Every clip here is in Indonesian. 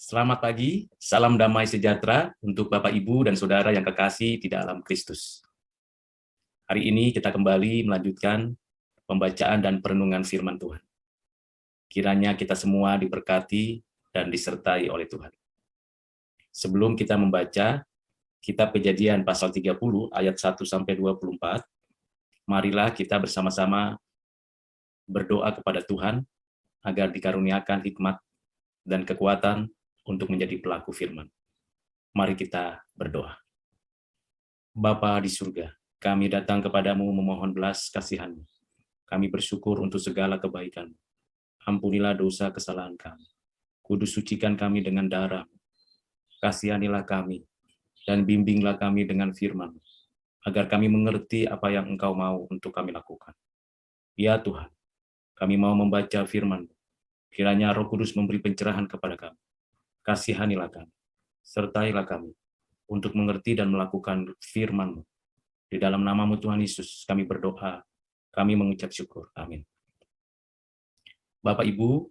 Selamat pagi, salam damai sejahtera untuk Bapak, Ibu, dan Saudara yang kekasih di dalam Kristus. Hari ini kita kembali melanjutkan pembacaan dan perenungan firman Tuhan. Kiranya kita semua diberkati dan disertai oleh Tuhan. Sebelum kita membaca kitab Kejadian pasal 30 ayat 1-24, marilah kita bersama-sama berdoa kepada Tuhan agar dikaruniakan hikmat dan kekuatan untuk menjadi pelaku firman. Mari kita berdoa. Bapa di surga, kami datang kepadamu memohon belas kasihan-Mu. Kami bersyukur untuk segala kebaikan-Mu. Ampunilah dosa kesalahan kami. Kudus sucikan kami dengan darah. Kasihanilah kami, dan bimbinglah kami dengan firman-Mu, agar kami mengerti apa yang Engkau mau untuk kami lakukan. Ya Tuhan, kami mau membaca firman-Mu. Kiranya Roh Kudus memberi pencerahan kepada kami. Kasihanilah kami, sertailah kami, untuk mengerti dan melakukan firman-Mu. Di dalam nama-Mu Tuhan Yesus, kami berdoa, kami mengucap syukur. Amin. Bapak Ibu,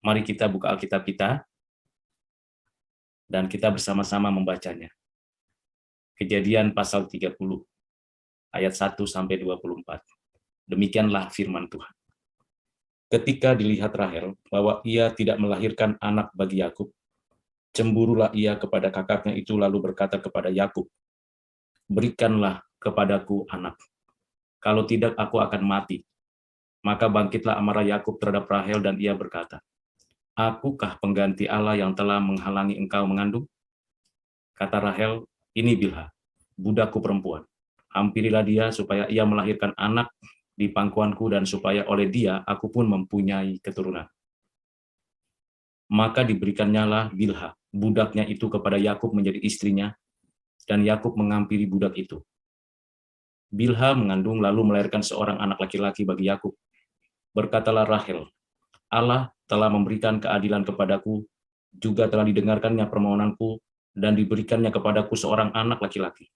mari kita buka Alkitab kita, dan kita bersama-sama membacanya. Kejadian pasal 30, ayat 1-24. Demikianlah firman Tuhan. Ketika dilihat Rahel bahwa ia tidak melahirkan anak bagi Yakub, cemburulah ia kepada kakaknya itu lalu berkata kepada Yakub, "Berikanlah kepadaku anak. Kalau tidak aku akan mati." Maka bangkitlah amarah Yakub terhadap Rahel dan ia berkata, "Akukah pengganti Allah yang telah menghalangi engkau mengandung?" Kata Rahel, "Ini Bilha, budakku perempuan. Hampirilah dia supaya ia melahirkan anak di pangkuanku dan supaya oleh dia aku pun mempunyai keturunan." Maka diberikannya lah Bilha, budaknya itu kepada Yakub menjadi istrinya, dan Yakub menghampiri budak itu. Bilha mengandung lalu melahirkan seorang anak laki-laki bagi Yakub. Berkatalah Rahel, "Allah telah memberikan keadilan kepadaku, juga telah didengarkannya permohonanku, dan diberikannya kepadaku seorang anak laki-laki.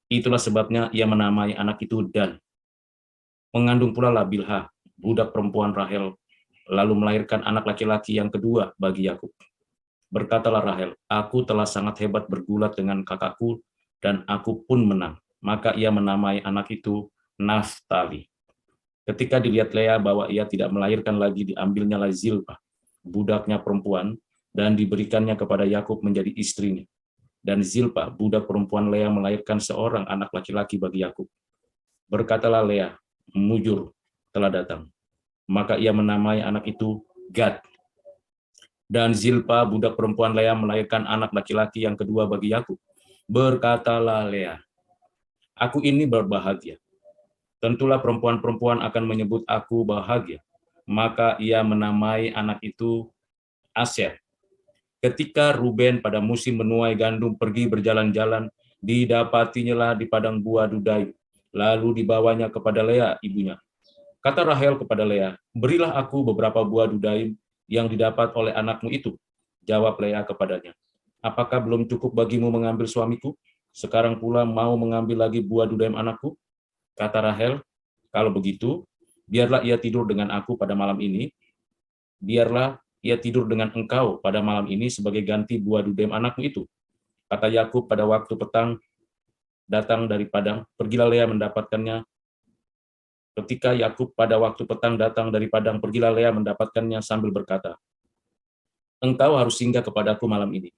Itulah sebabnya ia menamai anak itu Dan. Mengandung pula lah Bilha, budak perempuan Rahel, lalu melahirkan anak laki-laki yang kedua bagi Yakub. Berkatalah Rahel, aku telah sangat hebat bergulat dengan kakakku, dan aku pun menang. Maka ia menamai anak itu Naftali. Ketika dilihat Lea bahwa ia tidak melahirkan lagi, diambilnya lah Zilpah, budaknya perempuan, dan diberikannya kepada Yakub menjadi istrinya. Dan Zilpah, budak perempuan Lea, melahirkan seorang anak laki-laki bagi Yakub. Berkatalah Lea, mujur telah datang. Maka ia menamai anak itu Gad. Dan Zilpah, budak perempuan Lea, melahirkan anak laki-laki yang kedua bagi Yakub. Berkatalah Lea, aku ini berbahagia. Tentulah perempuan-perempuan akan menyebut aku bahagia. Maka ia menamai anak itu Asher. Ketika Ruben pada musim menuai gandum pergi berjalan-jalan, didapatinya lah di padang buah dudaim. Lalu dibawanya kepada Lea, ibunya. Kata Rahel kepada Lea, berilah aku beberapa buah dudaim yang didapat oleh anakmu itu. Jawab Lea kepadanya, apakah belum cukup bagimu mengambil suamiku? Sekarang pula mau mengambil lagi buah dudaim anakku? Kata Rahel, kalau begitu, biarlah ia tidur dengan aku pada malam ini. Biarlah ia tidur dengan engkau pada malam ini sebagai ganti buah dudaim anakmu itu. Kata Yakub pada waktu petang datang dari padang, pergilah Lea mendapatkannya. Ketika Yakub pada waktu petang datang dari padang, pergilah Lea mendapatkannya sambil berkata, engkau harus singgah kepadaku malam ini,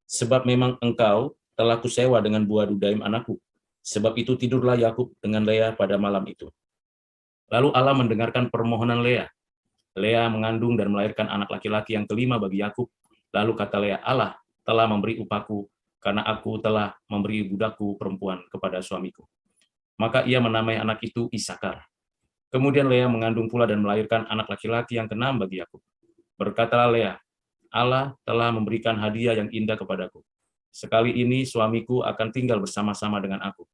sebab memang engkau telah kusewa dengan buah dudaim anakku. Sebab itu tidurlah Yakub dengan Lea pada malam itu. Lalu Allah mendengarkan permohonan Lea. Lea mengandung dan melahirkan anak laki-laki yang kelima bagi Yakub. Lalu kata Lea, Allah telah memberi upahku, karena aku telah memberi budakku perempuan kepada suamiku. Maka ia menamai anak itu Isakar. Kemudian Lea mengandung pula dan melahirkan anak laki-laki yang keenam bagi Yakub. Berkatalah Lea, Allah telah memberikan hadiah yang indah kepadaku. Sekali ini suamiku akan tinggal bersama-sama dengan aku,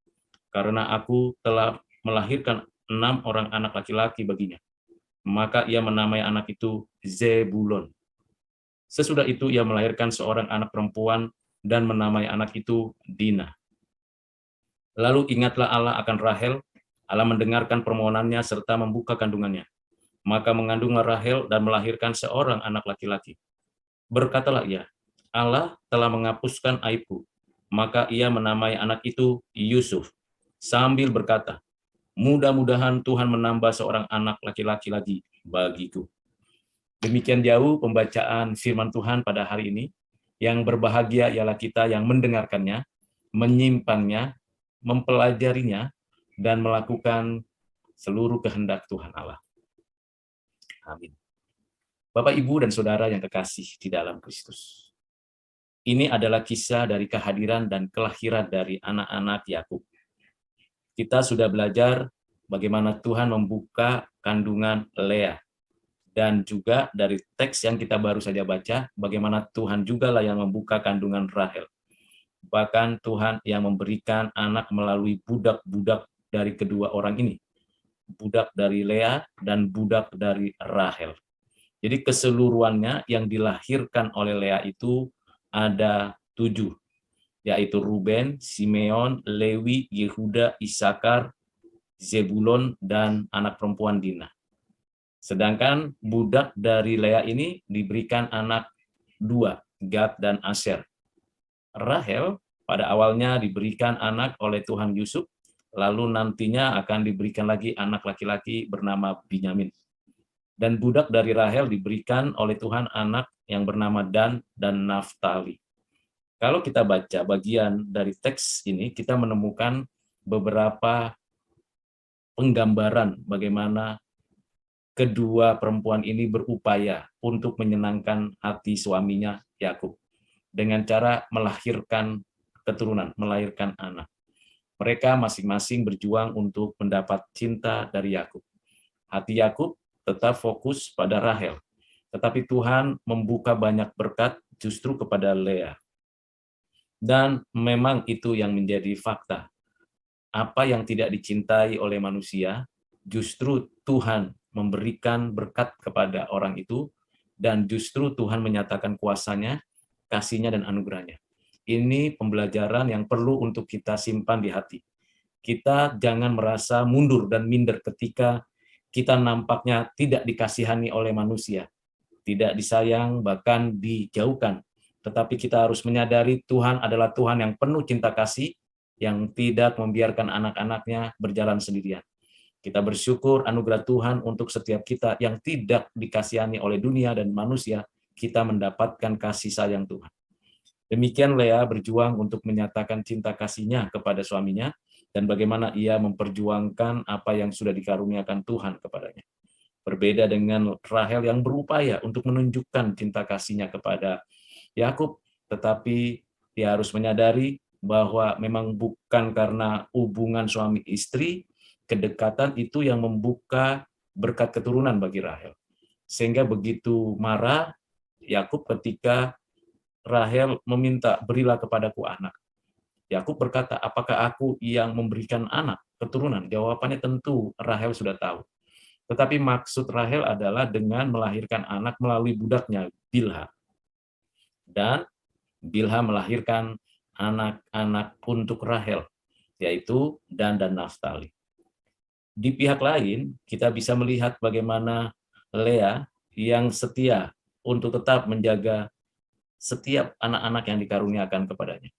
karena aku telah melahirkan 6 orang anak laki-laki baginya. Maka ia menamai anak itu Zebulon. Sesudah itu ia melahirkan seorang anak perempuan dan menamai anak itu Dina. Lalu ingatlah Allah akan Rahel. Allah mendengarkan permohonannya serta membuka kandungannya. Maka mengandunglah Rahel dan melahirkan seorang anak laki-laki. Berkatalah ia, Allah telah menghapuskan aibku. Maka ia menamai anak itu Yusuf, sambil berkata, mudah-mudahan Tuhan menambah seorang anak laki-laki lagi bagiku. Demikian jauh pembacaan firman Tuhan pada hari ini. Yang berbahagia ialah kita yang mendengarkannya, menyimpannya, mempelajarinya, dan melakukan seluruh kehendak Tuhan Allah. Amin. Bapak, Ibu, dan Saudara yang kekasih di dalam Kristus. Ini adalah kisah dari kehadiran dan kelahiran dari anak-anak Yakub. Kita sudah belajar bagaimana Tuhan membuka kandungan Lea. Dan juga dari teks yang kita baru saja baca, bagaimana Tuhan juga lah yang membuka kandungan Rahel. Bahkan Tuhan yang memberikan anak melalui budak-budak dari kedua orang ini. Budak dari Lea dan budak dari Rahel. Jadi keseluruhannya yang dilahirkan oleh Lea itu ada 7, yaitu Ruben, Simeon, Lewi, Yehuda, Isakar, Zebulon, dan anak perempuan Dina. Sedangkan budak dari Lea ini diberikan anak 2, Gad dan Aser. Rahel pada awalnya diberikan anak oleh Tuhan Yusuf, lalu nantinya akan diberikan lagi anak laki-laki bernama Binyamin. Dan budak dari Rahel diberikan oleh Tuhan anak yang bernama Dan dan Naftali. Kalau kita baca bagian dari teks ini, kita menemukan beberapa penggambaran bagaimana kedua perempuan ini berupaya untuk menyenangkan hati suaminya Yakub dengan cara melahirkan keturunan, melahirkan anak. Mereka masing-masing berjuang untuk mendapat cinta dari Yakub. Hati Yakub tetap fokus pada Rahel, tetapi Tuhan membuka banyak berkat justru kepada Lea. Dan memang itu yang menjadi fakta. Apa yang tidak dicintai oleh manusia, justru Tuhan memberikan berkat kepada orang itu, dan justru Tuhan menyatakan kuasanya, kasihnya, dan anugerahnya. Ini pembelajaran yang perlu untuk kita simpan di hati. Kita jangan merasa mundur dan minder ketika kita nampaknya tidak dikasihani oleh manusia, tidak disayang, bahkan dijauhkan. Tetapi kita harus menyadari Tuhan adalah Tuhan yang penuh cinta kasih, yang tidak membiarkan anak-anaknya berjalan sendirian. Kita bersyukur anugerah Tuhan untuk setiap kita yang tidak dikasihani oleh dunia dan manusia, kita mendapatkan kasih sayang Tuhan. Demikian Lea berjuang untuk menyatakan cinta kasihnya kepada suaminya, dan bagaimana ia memperjuangkan apa yang sudah dikaruniakan Tuhan kepadanya. Berbeda dengan Rahel yang berupaya untuk menunjukkan cinta kasihnya kepada Yakub, tetapi dia harus menyadari bahwa memang bukan karena hubungan suami istri, kedekatan itu yang membuka berkat keturunan bagi Rahel. Sehingga begitu marah Yakub ketika Rahel meminta, berilah kepadaku anak. Yakub berkata, apakah aku yang memberikan anak keturunan? Jawabannya tentu Rahel sudah tahu. Tetapi maksud Rahel adalah dengan melahirkan anak melalui budaknya Bilha. Dan Bilha melahirkan anak-anak untuk Rahel, yaitu Dan dan Naftali. Di pihak lain, kita bisa melihat bagaimana Lea yang setia untuk tetap menjaga setiap anak-anak yang dikaruniakan kepadanya.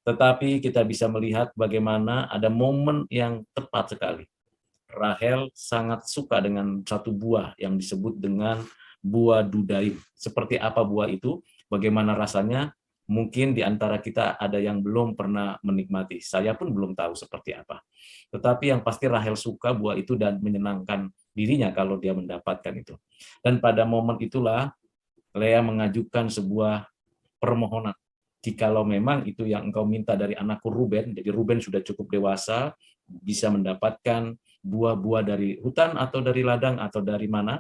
Tetapi kita bisa melihat bagaimana ada momen yang tepat sekali. Rahel sangat suka dengan satu buah yang disebut dengan buah dudaim. Seperti apa buah itu? Bagaimana rasanya? Mungkin di antara kita ada yang belum pernah menikmati. Saya pun belum tahu seperti apa. Tetapi yang pasti Rahel suka buah itu dan menyenangkan dirinya kalau dia mendapatkan itu. Dan pada momen itulah Lea mengajukan sebuah permohonan. Jikalau memang itu yang engkau minta dari anakku Ruben, jadi Ruben sudah cukup dewasa, bisa mendapatkan buah-buah dari hutan atau dari ladang atau dari mana,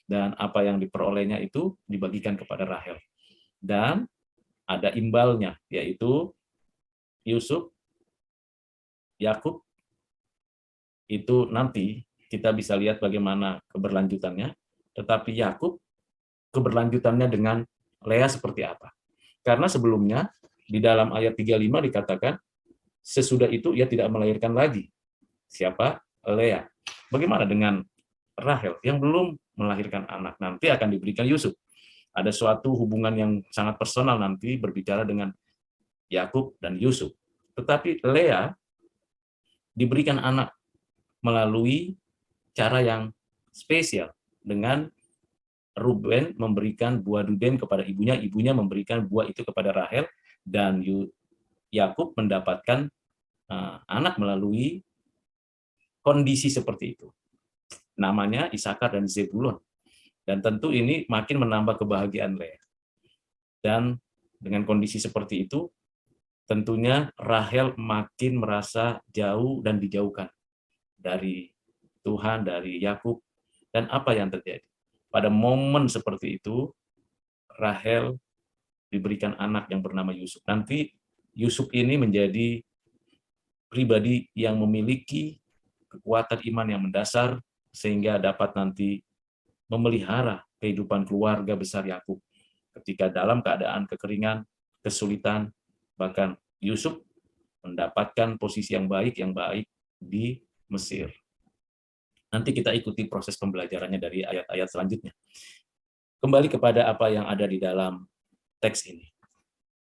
dan apa yang diperolehnya itu dibagikan kepada Rahel. Dan ada imbalnya, yaitu Yusuf, Yakub, itu nanti kita bisa lihat bagaimana keberlanjutannya, tetapi Yakub keberlanjutannya dengan Lea seperti apa. Karena sebelumnya di dalam ayat 35 dikatakan, sesudah itu ia tidak melahirkan lagi. Siapa? Lea. Bagaimana dengan Rahel yang belum melahirkan anak? Nanti akan diberikan Yusuf. Ada suatu hubungan yang sangat personal nanti berbicara dengan Yakub dan Yusuf. Tetapi Lea diberikan anak melalui cara yang spesial, dengan Ruben memberikan buah durian kepada ibunya, ibunya memberikan buah itu kepada Rahel, dan Yakub mendapatkan anak melalui kondisi seperti itu. Namanya Ishakar dan Zebulon. Dan tentu ini makin menambah kebahagiaan Lea. Dan dengan kondisi seperti itu, tentunya Rahel makin merasa jauh dan dijauhkan dari Tuhan, dari Yakub. Dan apa yang terjadi? Pada momen seperti itu, Rahel diberikan anak yang bernama Yusuf. Nanti Yusuf ini menjadi pribadi yang memiliki kekuatan iman yang mendasar, sehingga dapat nanti memelihara kehidupan keluarga besar Yakub. Ketika dalam keadaan kekeringan, kesulitan, bahkan Yusuf mendapatkan posisi yang baik di Mesir. Nanti kita ikuti proses pembelajarannya dari ayat-ayat selanjutnya. Kembali kepada apa yang ada di dalam teks ini.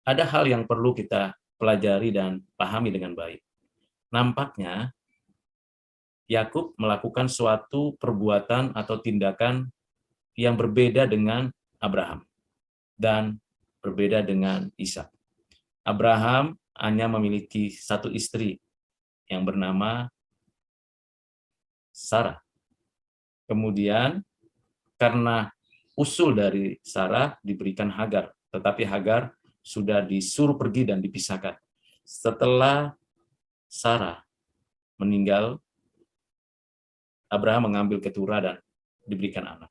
Ada hal yang perlu kita pelajari dan pahami dengan baik. Nampaknya Yakub melakukan suatu perbuatan atau tindakan yang berbeda dengan Abraham dan berbeda dengan Ishak. Abraham hanya memiliki satu istri yang bernama Sarah. Kemudian karena usul dari Sarah diberikan Hagar, tetapi Hagar sudah disuruh pergi dan dipisahkan. Setelah Sarah meninggal, Abraham mengambil keturah dan diberikan anak.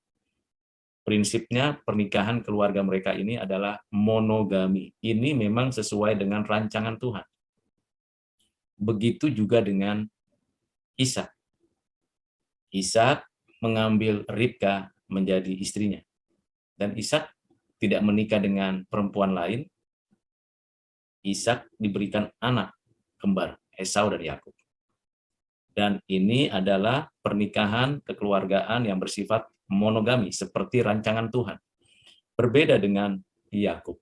Prinsipnya pernikahan keluarga mereka ini adalah monogami. Ini memang sesuai dengan rancangan Tuhan. Begitu juga dengan Ishak. Ishak mengambil Ribka menjadi istrinya. Dan Ishak tidak menikah dengan perempuan lain. Ishak diberikan anak kembar, Esau dan Yakub. Dan ini adalah pernikahan kekeluargaan yang bersifat monogami seperti rancangan Tuhan. Berbeda dengan Yakub.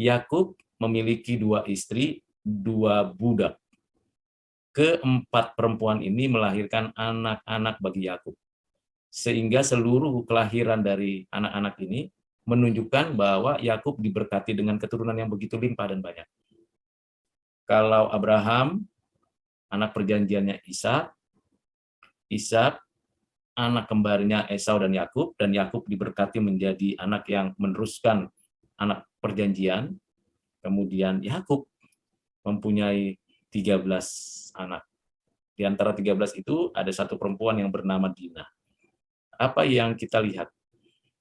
Yakub memiliki 2 istri, 2 budak. Keempat perempuan ini melahirkan anak-anak bagi Yakub. Sehingga seluruh kelahiran dari anak-anak ini menunjukkan bahwa Yakub diberkati dengan keturunan yang begitu limpah dan banyak. Kalau Abraham, anak perjanjiannya Ishak, anak kembarnya Esau dan Yakub diberkati menjadi anak yang meneruskan anak perjanjian. Kemudian Yakub mempunyai 13 anak. Di antara 13 itu ada satu perempuan yang bernama Dina. Apa yang kita lihat?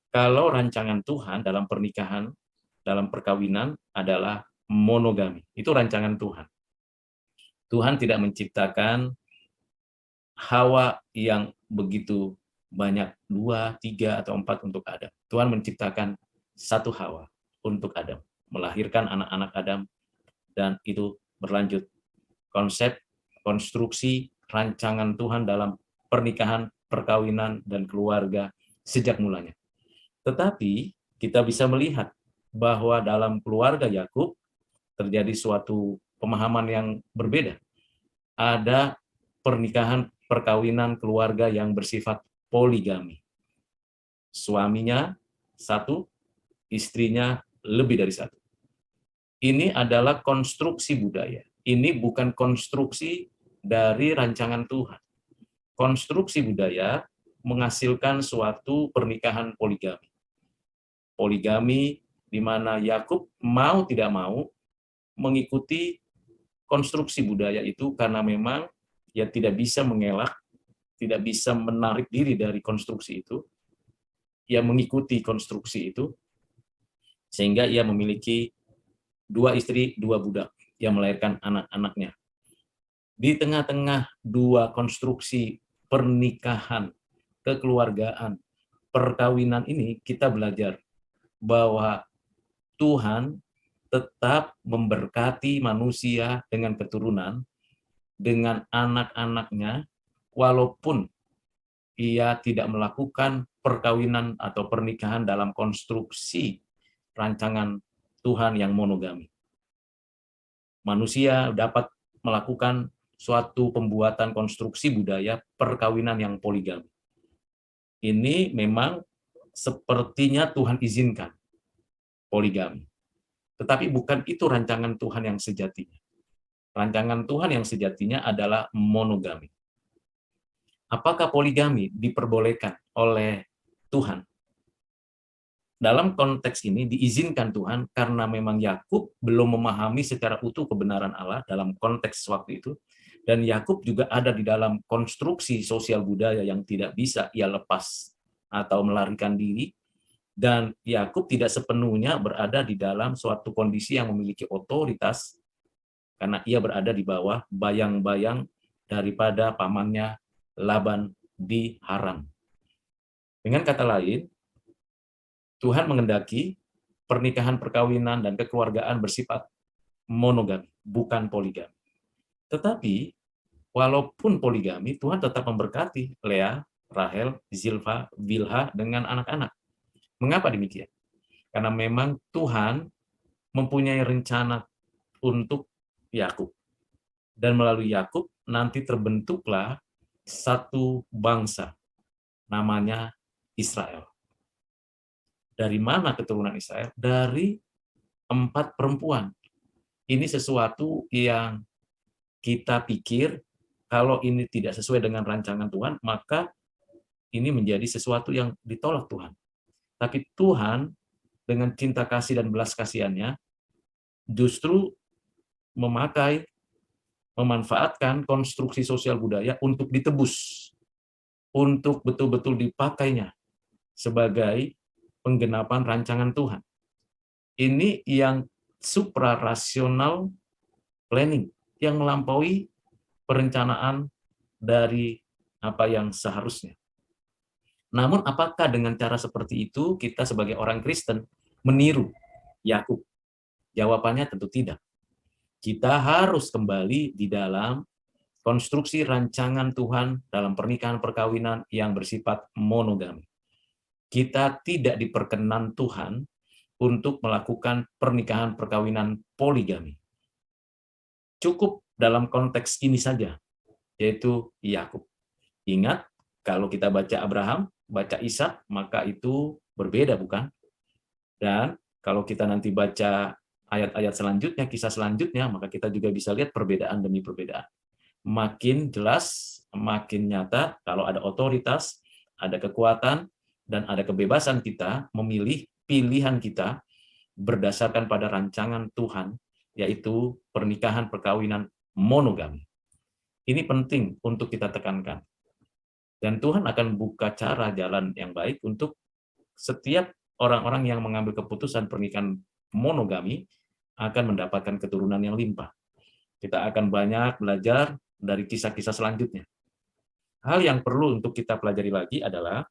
Kalau rancangan Tuhan dalam pernikahan, dalam perkawinan adalah monogami. Itu rancangan Tuhan. Tuhan tidak menciptakan Hawa yang begitu banyak, 2, 3, atau 4 untuk Adam. Tuhan menciptakan satu Hawa untuk Adam, melahirkan anak-anak Adam, dan itu berlanjut. Konsep, konstruksi, rancangan Tuhan dalam pernikahan, perkawinan, dan keluarga sejak mulanya. Tetapi kita bisa melihat bahwa dalam keluarga Yakub terjadi suatu pemahaman yang berbeda. Ada pernikahan, perkawinan keluarga yang bersifat poligami. Suaminya satu, istrinya lebih dari satu. Ini adalah konstruksi budaya. Ini bukan konstruksi dari rancangan Tuhan. Konstruksi budaya menghasilkan suatu pernikahan poligami. Poligami di mana Yakub mau tidak mau mengikuti konstruksi budaya itu karena memang ia tidak bisa mengelak, tidak bisa menarik diri dari konstruksi itu. Ia mengikuti konstruksi itu, sehingga ia memiliki 2 istri, 2 budak yang melahirkan anak-anaknya. Di tengah-tengah 2 konstruksi pernikahan, kekeluargaan, perkawinan ini, kita belajar bahwa Tuhan tetap memberkati manusia dengan keturunan, dengan anak-anaknya, walaupun ia tidak melakukan perkawinan atau pernikahan dalam konstruksi rancangan Tuhan yang monogami. Manusia dapat melakukan suatu pembuatan konstruksi budaya perkawinan yang poligami. Ini memang sepertinya Tuhan izinkan poligami. Tetapi bukan itu rancangan Tuhan yang sejatinya. Rancangan Tuhan yang sejatinya adalah monogami. Apakah poligami diperbolehkan oleh Tuhan? Dalam konteks ini diizinkan Tuhan karena memang Yakub belum memahami secara utuh kebenaran Allah dalam konteks waktu itu, dan Yakub juga ada di dalam konstruksi sosial budaya yang tidak bisa ia lepas atau melarikan diri, dan Yakub tidak sepenuhnya berada di dalam suatu kondisi yang memiliki otoritas karena ia berada di bawah bayang-bayang daripada pamannya Laban di Haran. Dengan kata lain, Tuhan mengendaki pernikahan, perkawinan, dan kekeluargaan bersifat monogami, bukan poligami. Tetapi, walaupun poligami, Tuhan tetap memberkati Lea, Rahel, Zilpa, Bilha dengan anak-anak. Mengapa demikian? Karena memang Tuhan mempunyai rencana untuk Yakub. Dan melalui Yakub nanti terbentuklah satu bangsa, namanya Israel. Dari mana keturunan Israel? Dari 4 perempuan. Ini sesuatu yang kita pikir kalau ini tidak sesuai dengan rancangan Tuhan, maka ini menjadi sesuatu yang ditolak Tuhan. Tapi Tuhan dengan cinta kasih dan belas kasihannya justru memanfaatkan konstruksi sosial budaya untuk ditebus, untuk betul-betul dipakainya sebagai penggenapan rancangan Tuhan. Ini yang suprarasional planning, yang melampaui perencanaan dari apa yang seharusnya. Namun apakah dengan cara seperti itu kita sebagai orang Kristen meniru Yakub? Jawabannya tentu tidak. Kita harus kembali di dalam konstruksi rancangan Tuhan dalam pernikahan perkawinan yang bersifat monogami. Kita tidak diperkenan Tuhan untuk melakukan pernikahan perkawinan poligami. Cukup dalam konteks ini saja, yaitu Yakub. Ingat, kalau kita baca Abraham, baca Ishak, maka itu berbeda, bukan? Dan kalau kita nanti baca ayat-ayat selanjutnya, kisah selanjutnya, maka kita juga bisa lihat perbedaan demi perbedaan. Makin jelas, makin nyata, kalau ada otoritas, ada kekuatan, dan ada kebebasan kita memilih pilihan kita berdasarkan pada rancangan Tuhan, yaitu pernikahan perkawinan monogami. Ini penting untuk kita tekankan. Dan Tuhan akan buka cara jalan yang baik untuk setiap orang-orang yang mengambil keputusan pernikahan monogami akan mendapatkan keturunan yang limpah. Kita akan banyak belajar dari kisah-kisah selanjutnya. Hal yang perlu untuk kita pelajari lagi adalah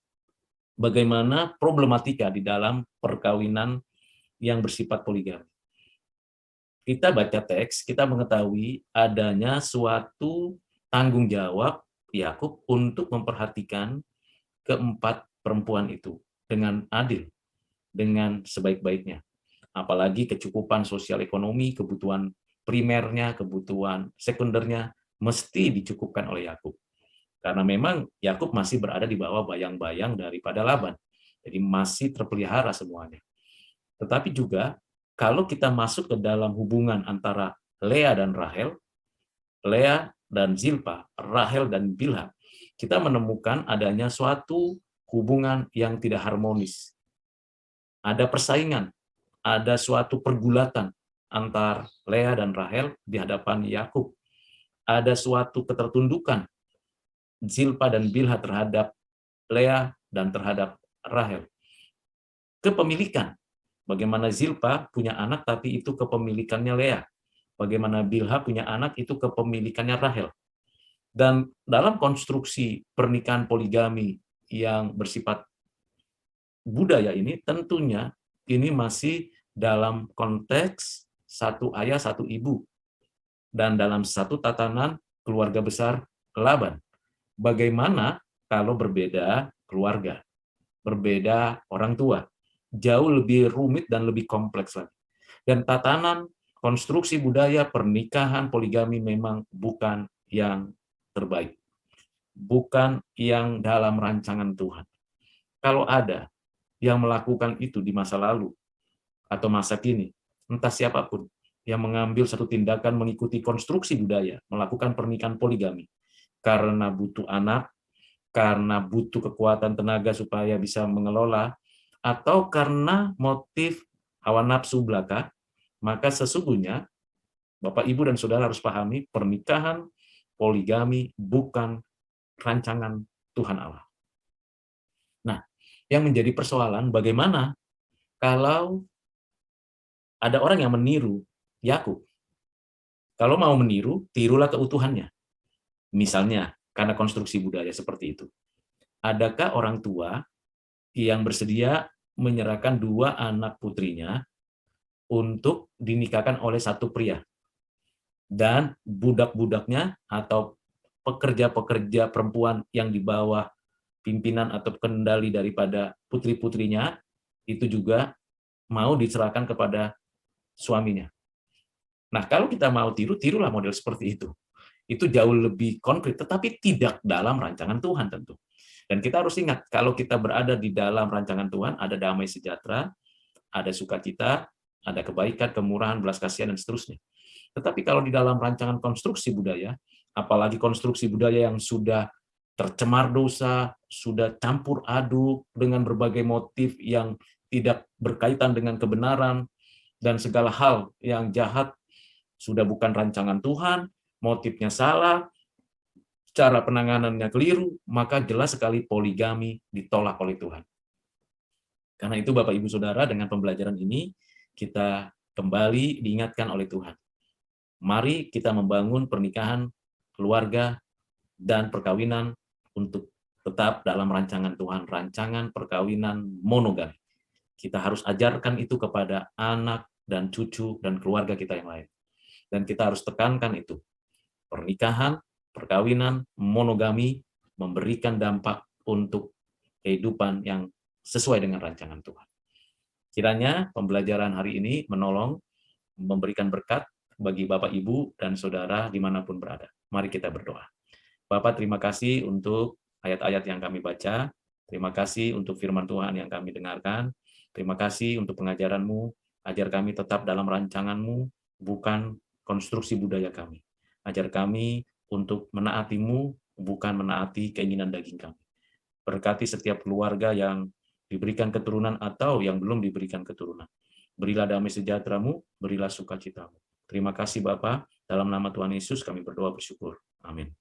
bagaimana problematika di dalam perkawinan yang bersifat poligami. Kita baca teks, kita mengetahui adanya suatu tanggung jawab Yakub untuk memperhatikan keempat perempuan itu dengan adil, dengan sebaik-baiknya. Apalagi kecukupan sosial ekonomi, kebutuhan primernya, kebutuhan sekundernya mesti dicukupkan oleh Yakub. Karena memang Yakub masih berada di bawah bayang-bayang daripada Laban. Jadi masih terpelihara semuanya. Tetapi juga kalau kita masuk ke dalam hubungan antara Lea dan Rahel, Lea dan Zilpa, Rahel dan Bilha, kita menemukan adanya suatu hubungan yang tidak harmonis. Ada persaingan, ada suatu pergulatan antar Lea dan Rahel di hadapan Yakub. Ada suatu ketertundukan Zilpa dan Bilha terhadap Lea dan terhadap Rahel. Kepemilikan, bagaimana Zilpa punya anak tapi itu kepemilikannya Lea. Bagaimana Bilha punya anak itu kepemilikannya Rahel. Dan dalam konstruksi pernikahan poligami yang bersifat budaya ini, tentunya ini masih dalam konteks satu ayah, satu ibu. Dan dalam satu tatanan keluarga besar Laban. Bagaimana kalau berbeda keluarga, berbeda orang tua. Jauh lebih rumit dan lebih kompleks lagi. Dan tatanan konstruksi budaya pernikahan poligami memang bukan yang terbaik. Bukan yang dalam rancangan Tuhan. Kalau ada yang melakukan itu di masa lalu atau masa kini, entah siapapun yang mengambil satu tindakan mengikuti konstruksi budaya, melakukan pernikahan poligami, karena butuh anak, karena butuh kekuatan tenaga supaya bisa mengelola, atau karena motif hawa nafsu belaka, maka sesungguhnya Bapak, Ibu, dan Saudara harus pahami pernikahan poligami bukan rancangan Tuhan Allah. Nah, yang menjadi persoalan bagaimana kalau ada orang yang meniru Yakub. Kalau mau meniru, tirulah keutuhannya. Misalnya, karena konstruksi budaya seperti itu. Adakah orang tua yang bersedia menyerahkan 2 anak putrinya untuk dinikahkan oleh satu pria? Dan budak-budaknya atau pekerja-pekerja perempuan yang di bawah pimpinan atau kendali daripada putri-putrinya itu juga mau diserahkan kepada suaminya. Nah, kalau kita mau tiru, tirulah model seperti itu. Itu jauh lebih konkret, tetapi tidak dalam rancangan Tuhan tentu. Dan kita harus ingat, kalau kita berada di dalam rancangan Tuhan, ada damai sejahtera, ada sukacita, ada kebaikan, kemurahan, belas kasihan, dan seterusnya. Tetapi kalau di dalam rancangan konstruksi budaya, apalagi konstruksi budaya yang sudah tercemar dosa, sudah campur aduk dengan berbagai motif yang tidak berkaitan dengan kebenaran, dan segala hal yang jahat sudah bukan rancangan Tuhan, motifnya salah, cara penanganannya keliru, maka jelas sekali poligami ditolak oleh Tuhan. Karena itu Bapak Ibu Saudara, dengan pembelajaran ini kita kembali diingatkan oleh Tuhan. Mari kita membangun pernikahan, keluarga, dan perkawinan untuk tetap dalam rancangan Tuhan, rancangan perkawinan monogami. Kita harus ajarkan itu kepada anak dan cucu dan keluarga kita yang lain. Dan kita harus tekankan itu. Pernikahan, perkawinan, monogami memberikan dampak untuk kehidupan yang sesuai dengan rancangan Tuhan. Kiranya pembelajaran hari ini menolong, memberikan berkat bagi Bapak, Ibu, dan Saudara dimanapun berada. Mari kita berdoa. Bapak, terima kasih untuk ayat-ayat yang kami baca. Terima kasih untuk firman Tuhan yang kami dengarkan. Terima kasih untuk pengajaran-Mu. Ajar kami tetap dalam rancangan-Mu, bukan konstruksi budaya kami. Ajar kami untuk menaati-Mu, bukan menaati keinginan daging kami. Berkati setiap keluarga yang diberikan keturunan atau yang belum diberikan keturunan. Berilah damai sejahtera-Mu, berilah sukacita-Mu. Terima kasih Bapa, dalam nama Tuhan Yesus kami berdoa bersyukur. Amin.